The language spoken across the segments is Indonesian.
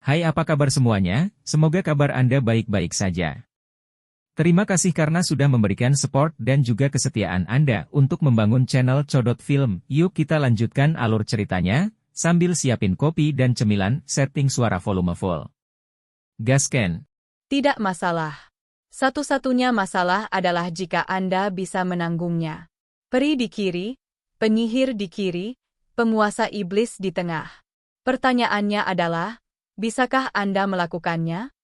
Hai, apa kabar semuanya? Semoga kabar Anda baik-baik saja. Terima kasih karena sudah memberikan support dan juga kesetiaan Anda untuk membangun channel Codot Film. Yuk kita lanjutkan alur ceritanya, sambil siapin kopi dan cemilan, setting suara volume full. Gasken. Tidak masalah. Satu-satunya masalah adalah jika Anda bisa menanggungnya. Peri di kiri, penyihir di kiri, penguasa iblis di tengah. Pertanyaannya adalah, bisakah Anda melakukannya?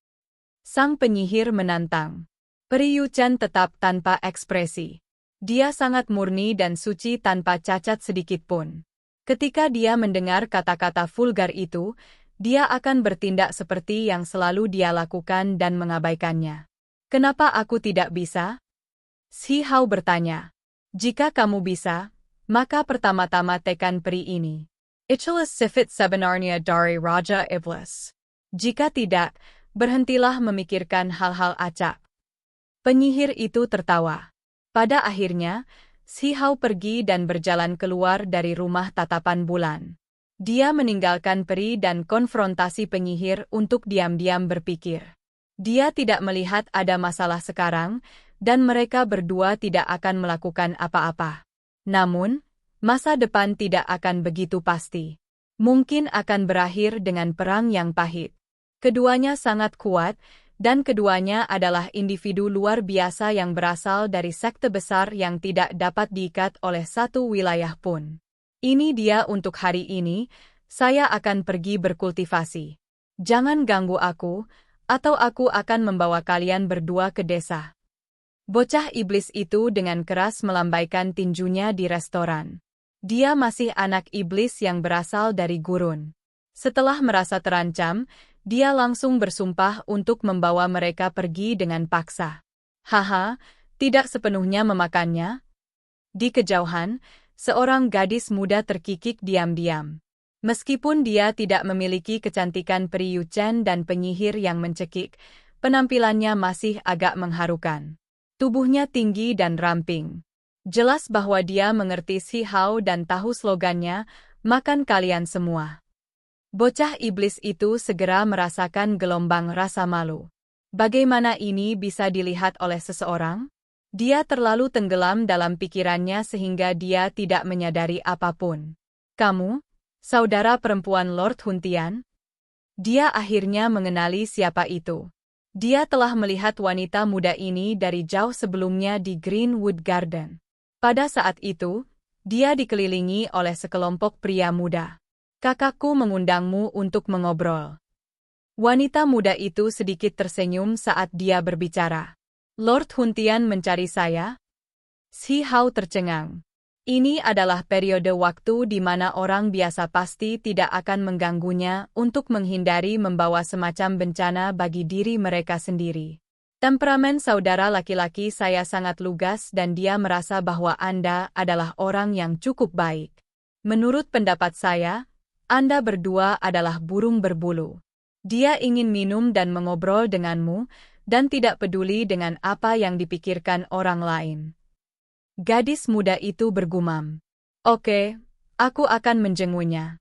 Sang penyihir menantang. Peri Yuchen tetap tanpa ekspresi. Dia sangat murni dan suci tanpa cacat sedikitpun. Ketika dia mendengar kata-kata vulgar itu, dia akan bertindak seperti yang selalu dia lakukan dan mengabaikannya. Kenapa aku tidak bisa? Shi Hao bertanya. Jika kamu bisa, maka pertama-tama tekan peri ini. Ichilus sifat sebenarnya dari Raja Iblis. Jika tidak, berhentilah memikirkan hal-hal acak. Penyihir itu tertawa. Pada akhirnya, Shi Hao pergi dan berjalan keluar dari rumah tatapan bulan. Dia meninggalkan peri dan konfrontasi penyihir untuk diam-diam berpikir. Dia tidak melihat ada masalah sekarang, dan mereka berdua tidak akan melakukan apa-apa. Namun, masa depan tidak akan begitu pasti. Mungkin akan berakhir dengan perang yang pahit. Keduanya sangat kuat, dan keduanya adalah individu luar biasa yang berasal dari sekte besar yang tidak dapat diikat oleh satu wilayah pun. Ini dia untuk hari ini, saya akan pergi berkultivasi. Jangan ganggu aku, atau aku akan membawa kalian berdua ke desa. Bocah iblis itu dengan keras melambaikan tinjunya di restoran. Dia masih anak iblis yang berasal dari gurun. Setelah merasa terancam, dia langsung bersumpah untuk membawa mereka pergi dengan paksa. Haha, tidak sepenuhnya memakannya. Di kejauhan, seorang gadis muda terkikik diam-diam. Meskipun dia tidak memiliki kecantikan peri Yuchen dan penyihir yang mencekik, penampilannya masih agak mengharukan. Tubuhnya tinggi dan ramping. Jelas bahwa dia mengerti Shi Hao dan tahu slogannya, makan kalian semua. Bocah iblis itu segera merasakan gelombang rasa malu. Bagaimana ini bisa dilihat oleh seseorang? Dia terlalu tenggelam dalam pikirannya sehingga dia tidak menyadari apapun. Kamu, saudara perempuan Lord Huntian? Dia akhirnya mengenali siapa itu. Dia telah melihat wanita muda ini dari jauh sebelumnya di Greenwood Garden. Pada saat itu, dia dikelilingi oleh sekelompok pria muda. Kakakku mengundangmu untuk mengobrol. Wanita muda itu sedikit tersenyum saat dia berbicara. Lord Huntian mencari saya? Shi Hao tercengang. Ini adalah periode waktu di mana orang biasa pasti tidak akan mengganggunya untuk menghindari membawa semacam bencana bagi diri mereka sendiri. Temperamen saudara laki-laki saya sangat lugas dan dia merasa bahwa Anda adalah orang yang cukup baik. Menurut pendapat saya, Anda berdua adalah burung berbulu. Dia ingin minum dan mengobrol denganmu, dan tidak peduli dengan apa yang dipikirkan orang lain. Gadis muda itu bergumam. Oke, aku akan menjenguknya.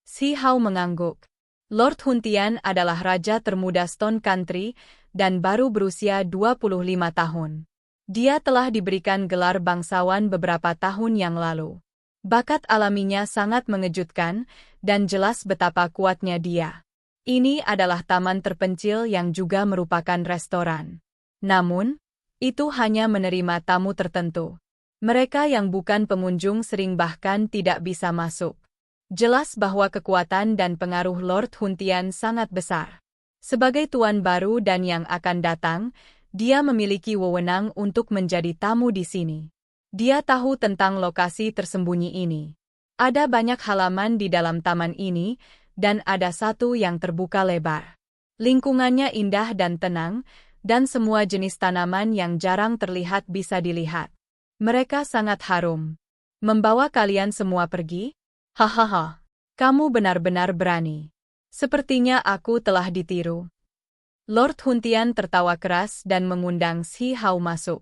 Shi Hao mengangguk. Lord Huntian adalah raja termuda Stone Country, dan baru berusia 25 tahun. Dia telah diberikan gelar bangsawan beberapa tahun yang lalu. Bakat alaminya sangat mengejutkan, dan jelas betapa kuatnya dia. Ini adalah taman terpencil yang juga merupakan restoran. Namun, itu hanya menerima tamu tertentu. Mereka yang bukan pengunjung sering bahkan tidak bisa masuk. Jelas bahwa kekuatan dan pengaruh Lord Huntian sangat besar. Sebagai tuan baru dan yang akan datang, dia memiliki wewenang untuk menjadi tamu di sini. Dia tahu tentang lokasi tersembunyi ini. Ada banyak halaman di dalam taman ini, dan ada satu yang terbuka lebar. Lingkungannya indah dan tenang, dan semua jenis tanaman yang jarang terlihat bisa dilihat. Mereka sangat harum. Membawa kalian semua pergi? Hahaha, kamu benar-benar berani. Sepertinya aku telah ditiru. Lord Huntian tertawa keras dan mengundang Shi Hao masuk.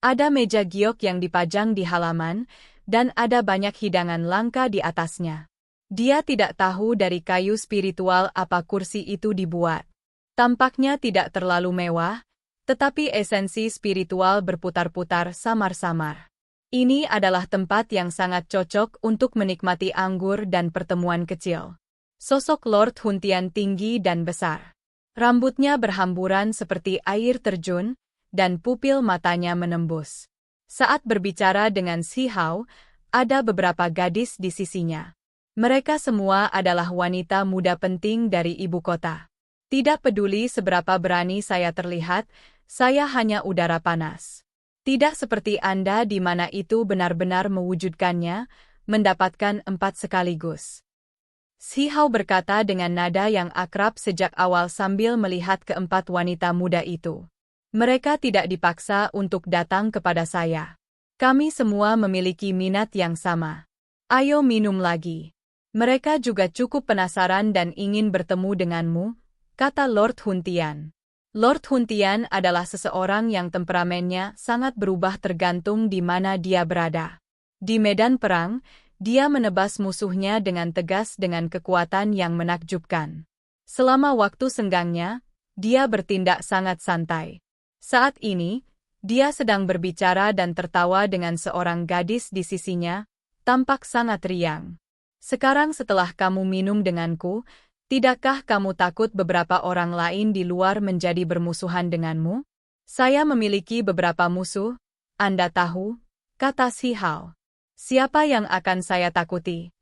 Ada meja giok yang dipajang di halaman, dan ada banyak hidangan langka di atasnya. Dia tidak tahu dari kayu spiritual apa kursi itu dibuat. Tampaknya tidak terlalu mewah, tetapi esensi spiritual berputar-putar samar-samar. Ini adalah tempat yang sangat cocok untuk menikmati anggur dan pertemuan kecil. Sosok Lord Huntian tinggi dan besar. Rambutnya berhamburan seperti air terjun, dan pupil matanya menembus. Saat berbicara dengan Si Hao, ada beberapa gadis di sisinya. Mereka semua adalah wanita muda penting dari ibu kota. Tidak peduli seberapa berani saya terlihat, saya hanya udara panas. Tidak seperti Anda di mana itu benar-benar mewujudkannya, mendapatkan 4 sekaligus. Si Hao berkata dengan nada yang akrab sejak awal sambil melihat keempat wanita muda itu. Mereka tidak dipaksa untuk datang kepada saya. Kami semua memiliki minat yang sama. Ayo minum lagi. Mereka juga cukup penasaran dan ingin bertemu denganmu, kata Lord Huntian. Lord Huntian adalah seseorang yang temperamennya sangat berubah tergantung di mana dia berada. Di medan perang, dia menebas musuhnya dengan tegas dengan kekuatan yang menakjubkan. Selama waktu senggangnya, dia bertindak sangat santai. Saat ini, dia sedang berbicara dan tertawa dengan seorang gadis di sisinya, tampak sangat riang. Sekarang setelah kamu minum denganku, tidakkah kamu takut beberapa orang lain di luar menjadi bermusuhan denganmu? Saya memiliki beberapa musuh, Anda tahu, kata Si Hao. Siapa yang akan saya takuti?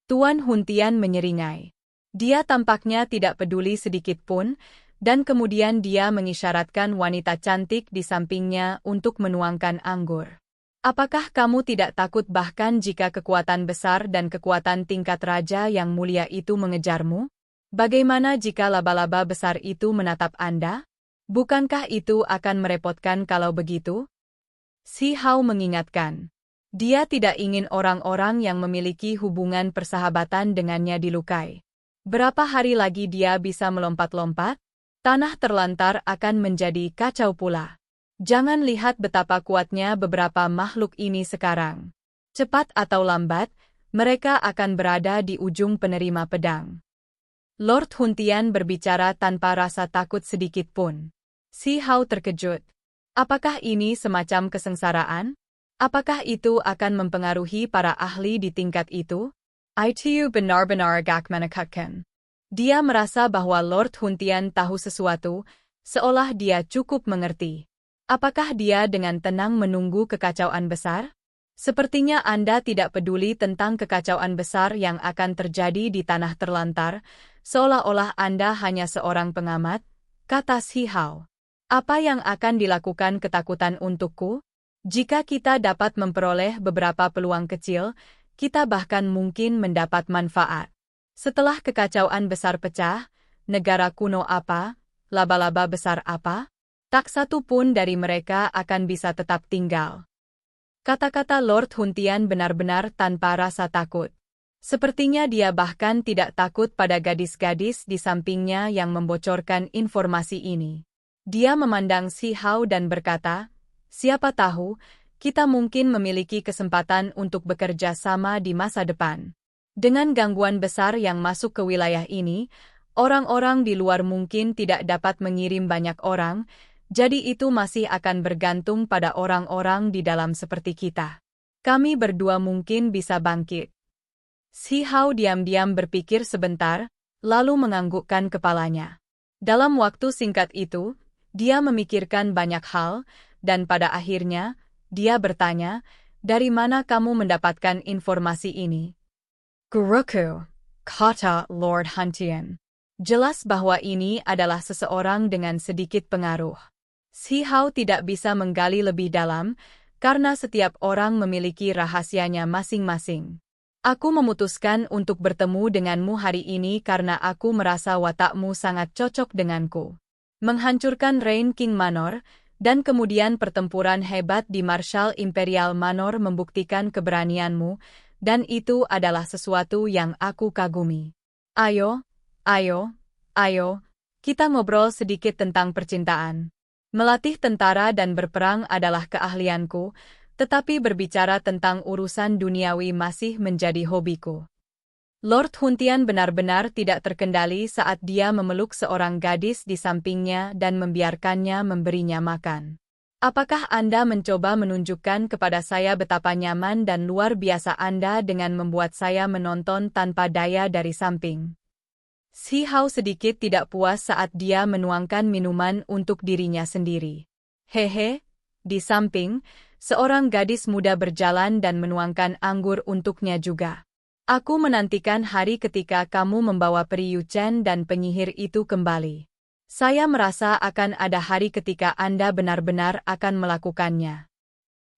Tuan Huntian menyeringai. Dia tampaknya tidak peduli sedikit pun, dan kemudian dia mengisyaratkan wanita cantik di sampingnya untuk menuangkan anggur. Apakah kamu tidak takut bahkan jika kekuatan besar dan kekuatan tingkat raja yang mulia itu mengejarmu? Bagaimana jika laba-laba besar itu menatap Anda? Bukankah itu akan merepotkan kalau begitu? Si Hao mengingatkan. Dia tidak ingin orang-orang yang memiliki hubungan persahabatan dengannya dilukai. Berapa hari lagi dia bisa melompat-lompat? Tanah terlantar akan menjadi kacau pula. Jangan lihat betapa kuatnya beberapa makhluk ini sekarang. Cepat atau lambat, mereka akan berada di ujung penerima pedang. Lord Huntian berbicara tanpa rasa takut sedikit pun. Si Hao terkejut. Apakah ini semacam kesengsaraan? Apakah itu akan mempengaruhi para ahli di tingkat itu? Itu benar-benar agak menakutkan. Dia merasa bahwa Lord Huntian tahu sesuatu, seolah dia cukup mengerti. Apakah dia dengan tenang menunggu kekacauan besar? Sepertinya Anda tidak peduli tentang kekacauan besar yang akan terjadi di tanah terlantar, seolah-olah Anda hanya seorang pengamat, kata Si Hao. Apa yang akan dilakukan ketakutan untukku? Jika kita dapat memperoleh beberapa peluang kecil, kita bahkan mungkin mendapat manfaat. Setelah kekacauan besar pecah, negara kuno apa, laba-laba besar apa? Tak satu pun dari mereka akan bisa tetap tinggal. Kata-kata Lord Huntian benar-benar tanpa rasa takut. Sepertinya dia bahkan tidak takut pada gadis-gadis di sampingnya yang membocorkan informasi ini. Dia memandang Si Hao dan berkata, siapa tahu, kita mungkin memiliki kesempatan untuk bekerja sama di masa depan. Dengan gangguan besar yang masuk ke wilayah ini, orang-orang di luar mungkin tidak dapat mengirim banyak orang, jadi itu masih akan bergantung pada orang-orang di dalam seperti kita. Kami berdua mungkin bisa bangkit. Si Hao diam-diam berpikir sebentar, lalu menganggukkan kepalanya. Dalam waktu singkat itu, dia memikirkan banyak hal, dan pada akhirnya, dia bertanya, dari mana kamu mendapatkan informasi ini? Guruku, kata Lord Huntian. Jelas bahwa ini adalah seseorang dengan sedikit pengaruh. Si Hao tidak bisa menggali lebih dalam, karena setiap orang memiliki rahasianya masing-masing. Aku memutuskan untuk bertemu denganmu hari ini karena aku merasa watakmu sangat cocok denganku. Menghancurkan Rain King Manor, dan kemudian pertempuran hebat di Marshal Imperial Manor membuktikan keberanianmu, dan itu adalah sesuatu yang aku kagumi. Ayo, kita ngobrol sedikit tentang percintaan. Melatih tentara dan berperang adalah keahlianku, tetapi berbicara tentang urusan duniawi masih menjadi hobiku. Lord Huntian benar-benar tidak terkendali saat dia memeluk seorang gadis di sampingnya dan membiarkannya memberinya makan. Apakah Anda mencoba menunjukkan kepada saya betapa nyaman dan luar biasa Anda dengan membuat saya menonton tanpa daya dari samping? Si Hao sedikit tidak puas saat dia menuangkan minuman untuk dirinya sendiri. Hehe, di samping, seorang gadis muda berjalan dan menuangkan anggur untuknya juga. Aku menantikan hari ketika kamu membawa peri Yuchen dan penyihir itu kembali. Saya merasa akan ada hari ketika Anda benar-benar akan melakukannya.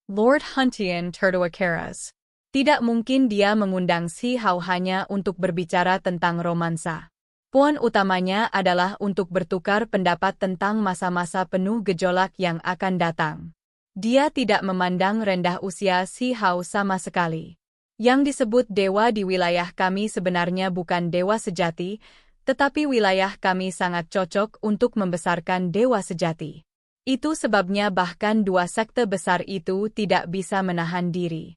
Lord Huntian Tertuakeras. Tidak mungkin dia mengundang Si Hao hanya untuk berbicara tentang romansa. Poin utamanya adalah untuk bertukar pendapat tentang masa-masa penuh gejolak yang akan datang. Dia tidak memandang rendah usia Si Hao sama sekali. Yang disebut dewa di wilayah kami sebenarnya bukan dewa sejati, tetapi wilayah kami sangat cocok untuk membesarkan dewa sejati. Itu sebabnya bahkan dua sekte besar itu tidak bisa menahan diri.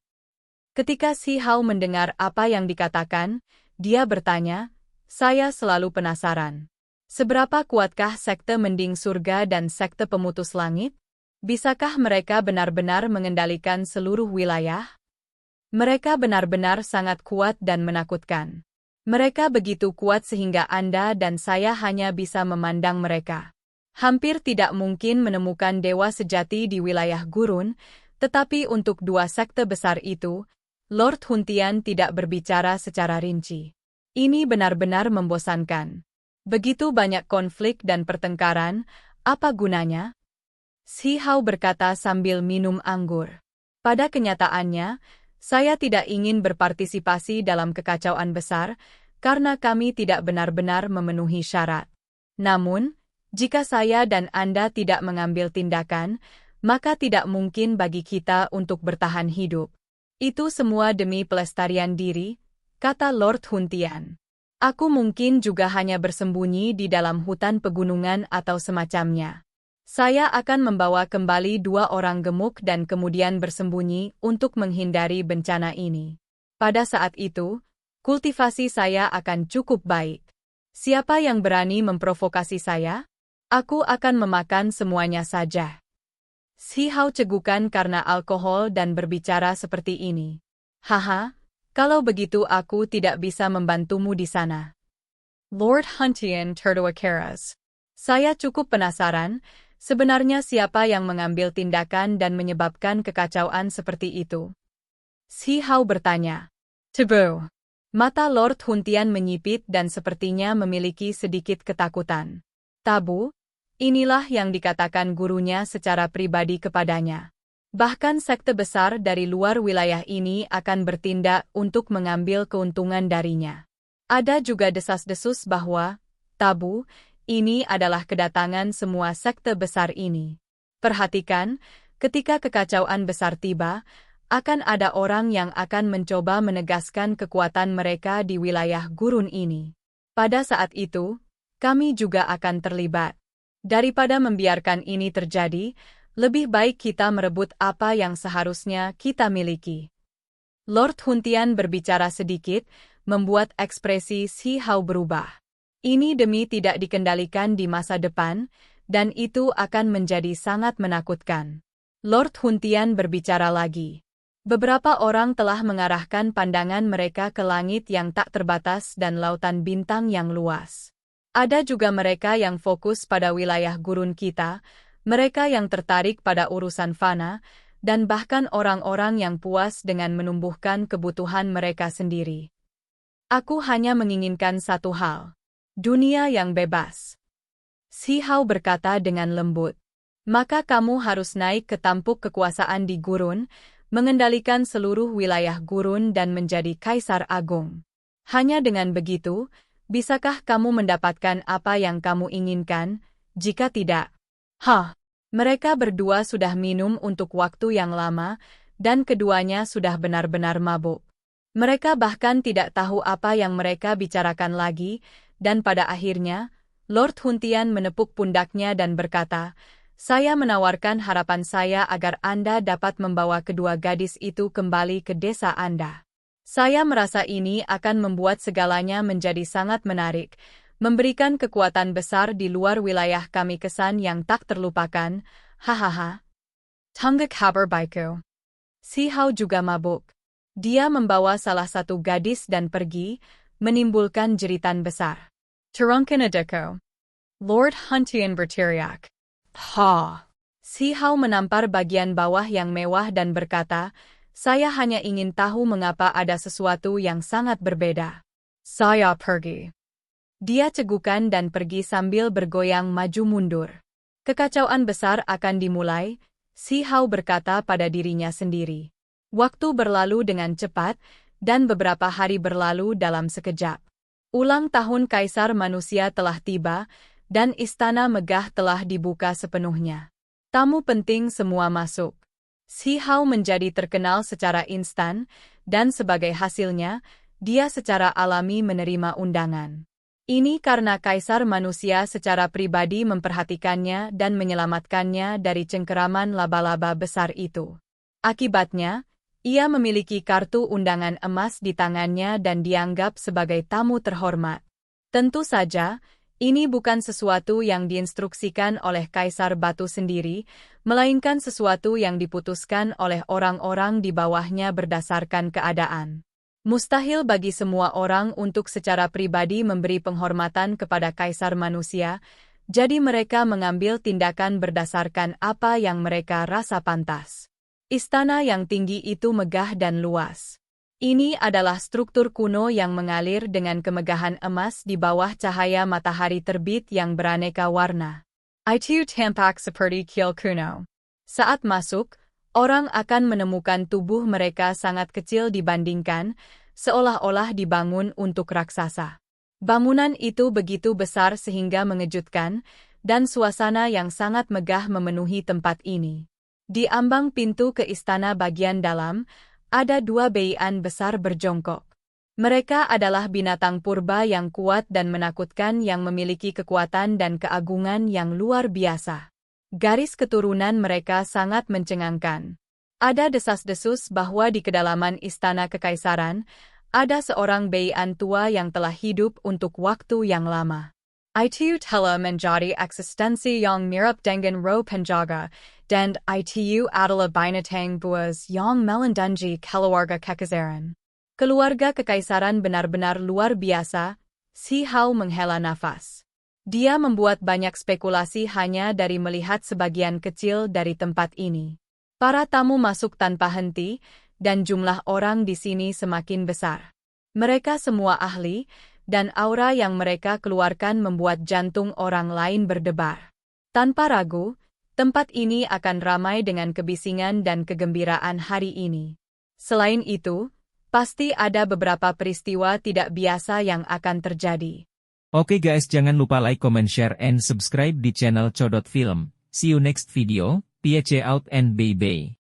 Ketika Si Hao mendengar apa yang dikatakan, dia bertanya, saya selalu penasaran. Seberapa kuatkah sekte Mending Surga dan sekte Pemutus Langit? Bisakah mereka benar-benar mengendalikan seluruh wilayah? Mereka benar-benar sangat kuat dan menakutkan. Mereka begitu kuat sehingga Anda dan saya hanya bisa memandang mereka. Hampir tidak mungkin menemukan dewa sejati di wilayah gurun, tetapi untuk dua sekte besar itu, Lord Huntian tidak berbicara secara rinci. Ini benar-benar membosankan. Begitu banyak konflik dan pertengkaran, apa gunanya? Si Hao berkata sambil minum anggur. Pada kenyataannya, saya tidak ingin berpartisipasi dalam kekacauan besar, karena kami tidak benar-benar memenuhi syarat. Namun, jika saya dan Anda tidak mengambil tindakan, maka tidak mungkin bagi kita untuk bertahan hidup. Itu semua demi pelestarian diri, kata Lord Huntian. Aku mungkin juga hanya bersembunyi di dalam hutan pegunungan atau semacamnya. Saya akan membawa kembali dua orang gemuk dan kemudian bersembunyi untuk menghindari bencana ini. Pada saat itu, kultivasi saya akan cukup baik. Siapa yang berani memprovokasi saya? Aku akan memakan semuanya saja. Si Hao cegukan karena alkohol dan berbicara seperti ini. Haha, kalau begitu aku tidak bisa membantumu di sana. Lord Huntian Tertuakeras. Saya cukup penasaran, sebenarnya siapa yang mengambil tindakan dan menyebabkan kekacauan seperti itu? Si Hao bertanya. Tebu. Mata Lord Huntian menyipit dan sepertinya memiliki sedikit ketakutan. Tabu? Inilah yang dikatakan gurunya secara pribadi kepadanya. Bahkan sekte besar dari luar wilayah ini akan bertindak untuk mengambil keuntungan darinya. Ada juga desas-desus bahwa, tabu, ini adalah kedatangan semua sekte besar ini. Perhatikan, ketika kekacauan besar tiba, akan ada orang yang akan mencoba menegaskan kekuatan mereka di wilayah gurun ini. Pada saat itu, kami juga akan terlibat. Daripada membiarkan ini terjadi, lebih baik kita merebut apa yang seharusnya kita miliki. Lord Huntian berbicara sedikit, membuat ekspresi Si Hao berubah. Ini demi tidak dikendalikan di masa depan, dan itu akan menjadi sangat menakutkan. Lord Huntian berbicara lagi. Beberapa orang telah mengarahkan pandangan mereka ke langit yang tak terbatas dan lautan bintang yang luas. Ada juga mereka yang fokus pada wilayah gurun kita, mereka yang tertarik pada urusan fana, dan bahkan orang-orang yang puas dengan menumbuhkan kebutuhan mereka sendiri. Aku hanya menginginkan satu hal. Dunia yang bebas. Si Hao berkata dengan lembut. Maka kamu harus naik ke tampuk kekuasaan di gurun, mengendalikan seluruh wilayah gurun dan menjadi Kaisar Agung. Hanya dengan begitu, bisakah kamu mendapatkan apa yang kamu inginkan? Jika tidak, mereka berdua sudah minum untuk waktu yang lama, dan keduanya sudah benar-benar mabuk. Mereka bahkan tidak tahu apa yang mereka bicarakan lagi, dan pada akhirnya, Lord Huntian menepuk pundaknya dan berkata, saya menawarkan harapan saya agar Anda dapat membawa kedua gadis itu kembali ke desa Anda. Saya merasa ini akan membuat segalanya menjadi sangat menarik, memberikan kekuatan besar di luar wilayah kami kesan yang tak terlupakan, hahaha. Tunggak kabar baikku. Si Hao juga mabuk. Dia membawa salah satu gadis dan pergi, menimbulkan jeritan besar. Turunkan adeko. Lord Huntian berteriak. Ha! Si Hao menampar bagian bawah yang mewah dan berkata, saya hanya ingin tahu mengapa ada sesuatu yang sangat berbeda. Saya pergi. Dia cegukan dan pergi sambil bergoyang maju mundur. Kekacauan besar akan dimulai, Si Hao berkata pada dirinya sendiri. Waktu berlalu dengan cepat, dan beberapa hari berlalu dalam sekejap. Ulang tahun Kaisar Manusia telah tiba, dan istana megah telah dibuka sepenuhnya. Tamu penting semua masuk. Si Hao menjadi terkenal secara instan, dan sebagai hasilnya, dia secara alami menerima undangan. Ini karena Kaisar Manusia secara pribadi memperhatikannya dan menyelamatkannya dari cengkeraman laba-laba besar itu. Akibatnya, ia memiliki kartu undangan emas di tangannya dan dianggap sebagai tamu terhormat. Tentu saja, ini bukan sesuatu yang diinstruksikan oleh Kaisar Batu sendiri, melainkan sesuatu yang diputuskan oleh orang-orang di bawahnya berdasarkan keadaan. Mustahil bagi semua orang untuk secara pribadi memberi penghormatan kepada Kaisar Manusia, jadi mereka mengambil tindakan berdasarkan apa yang mereka rasa pantas. Istana yang tinggi itu megah dan luas. Ini adalah struktur kuno yang mengalir dengan kemegahan emas di bawah cahaya matahari terbit yang beraneka warna. Itu tampak seperti kiel kuno. Saat masuk, orang akan menemukan tubuh mereka sangat kecil dibandingkan, seolah-olah dibangun untuk raksasa. Bangunan itu begitu besar sehingga mengejutkan, dan suasana yang sangat megah memenuhi tempat ini. Di ambang pintu ke istana bagian dalam, ada dua beian besar berjongkok. Mereka adalah binatang purba yang kuat dan menakutkan yang memiliki kekuatan dan keagungan yang luar biasa. Garis keturunan mereka sangat mencengangkan. Ada desas-desus bahwa di kedalaman istana kekaisaran, ada seorang beian tua yang telah hidup untuk waktu yang lama. Itu telah menjadi eksistensi yang mirip dengan roh penjaga, dan itu adalah binatang buas yang melindungi keluarga kekaisaran. Keluarga kekaisaran benar-benar luar biasa, Si Hao menghela nafas. Dia membuat banyak spekulasi hanya dari melihat sebagian kecil dari tempat ini. Para tamu masuk tanpa henti, dan jumlah orang di sini semakin besar. Mereka semua ahli, dan aura yang mereka keluarkan membuat jantung orang lain berdebar. Tanpa ragu, tempat ini akan ramai dengan kebisingan dan kegembiraan hari ini. Selain itu, pasti ada beberapa peristiwa tidak biasa yang akan terjadi. Oke guys, jangan lupa like, comment, share, and subscribe di channel Codot Film. See you next video, peace out and bye-bye.